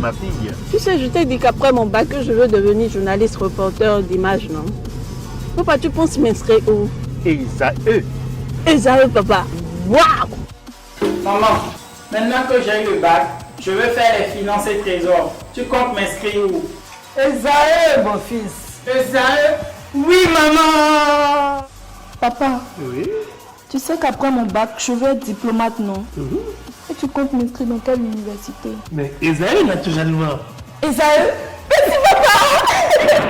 ma fille. Tu sais, je t'ai dit qu'après mon bac, je veux devenir journaliste reporter d'images, non? Papa, tu penses m'inscrire où? Esaü. Esaü, papa. Waouh! Maman, maintenant que j'ai eu le bac, je veux faire les finances et trésors. Tu comptes m'inscrire où? Esaü, mon fils. Esaü? Oui, maman! Papa, Oui. tu sais qu'après mon bac, je veux être diplomate, non? Et tu comptes m'inscrire dans quelle université? Mais Esaü, naturellement. Esaü?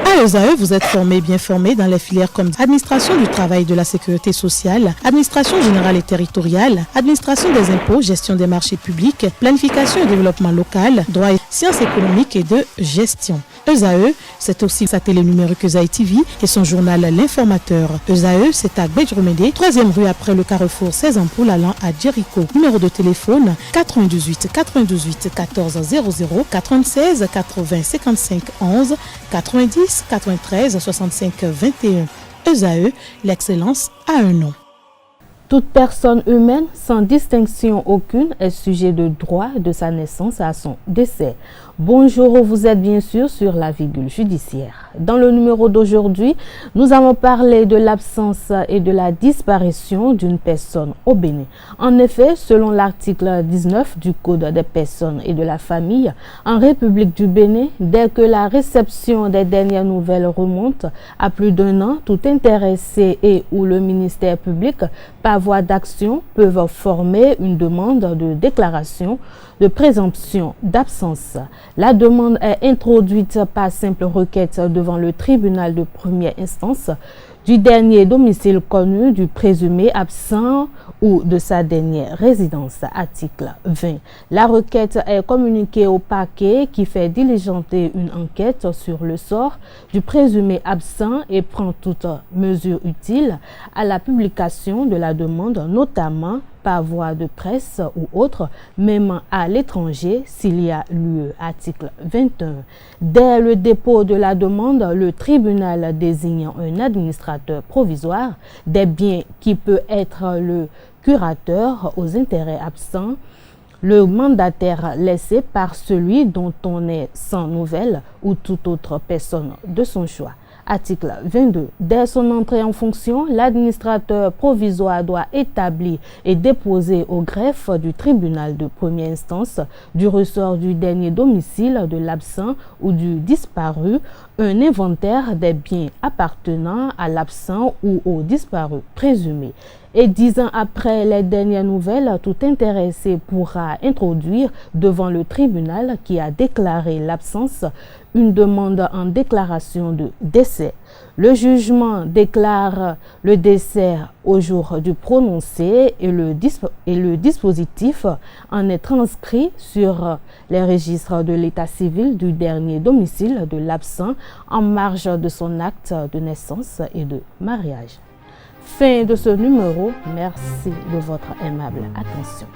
À ESAE, vous êtes bien formé dans les filières comme administration du travail et de la sécurité sociale, administration générale et territoriale, administration des impôts, gestion des marchés publics, planification et développement local, droit et sciences économiques et de gestion. ESAE, c'est aussi sa télé numérique ESAE TV et son journal L'Informateur. ESAE, c'est à Bedjromede, 3e rue après le carrefour 16 ampoules allant à Jericho. Numéro de téléphone 98 98 14 00 96 80 55 11 90 93 65 21. ESAE, l'excellence a un nom. Toute personne humaine, sans distinction aucune, est sujet de droit de sa naissance à son décès. Bonjour, vous êtes bien sûr sur la virgule judiciaire. Dans le numéro d'aujourd'hui, nous allons parler de l'absence et de la disparition d'une personne au Bénin. En effet, selon l'article 19 du Code des personnes et de la famille, en République du Bénin, dès que la réception des dernières nouvelles remonte à plus d'1 an, tout intéressé et ou le ministère public, par voie d'action, peuvent former une demande de déclaration de présomption d'absence. La demande est introduite par simple requête devant le tribunal de première instance du dernier domicile connu du présumé absent ou de sa dernière résidence. Article 20. La requête est communiquée au parquet qui fait diligenter une enquête sur le sort du présumé absent et prend toute mesure utile à la publication de la demande, notamment par voie de presse ou autre, même à l'étranger s'il y a lieu. Article 21. Dès le dépôt de la demande, le tribunal désigne un administrateur provisoire des biens qui peut être le curateur aux intérêts absents, le mandataire laissé par celui dont on est sans nouvelles ou toute autre personne de son choix. Article 22. Dès son entrée en fonction, l'administrateur provisoire doit établir et déposer au greffe du tribunal de première instance du ressort du dernier domicile de l'absent ou du disparu un inventaire des biens appartenant à l'absent ou au disparu présumé. Et 10 ans après les dernières nouvelles, tout intéressé pourra introduire devant le tribunal qui a déclaré l'absence une demande en déclaration de décès. Le jugement déclare le décès au jour du prononcé et le dispositif en est transcrit sur les registres de l'état civil du dernier domicile de l'absent en marge de son acte de naissance et de mariage. Fin de ce numéro. Merci de votre aimable attention.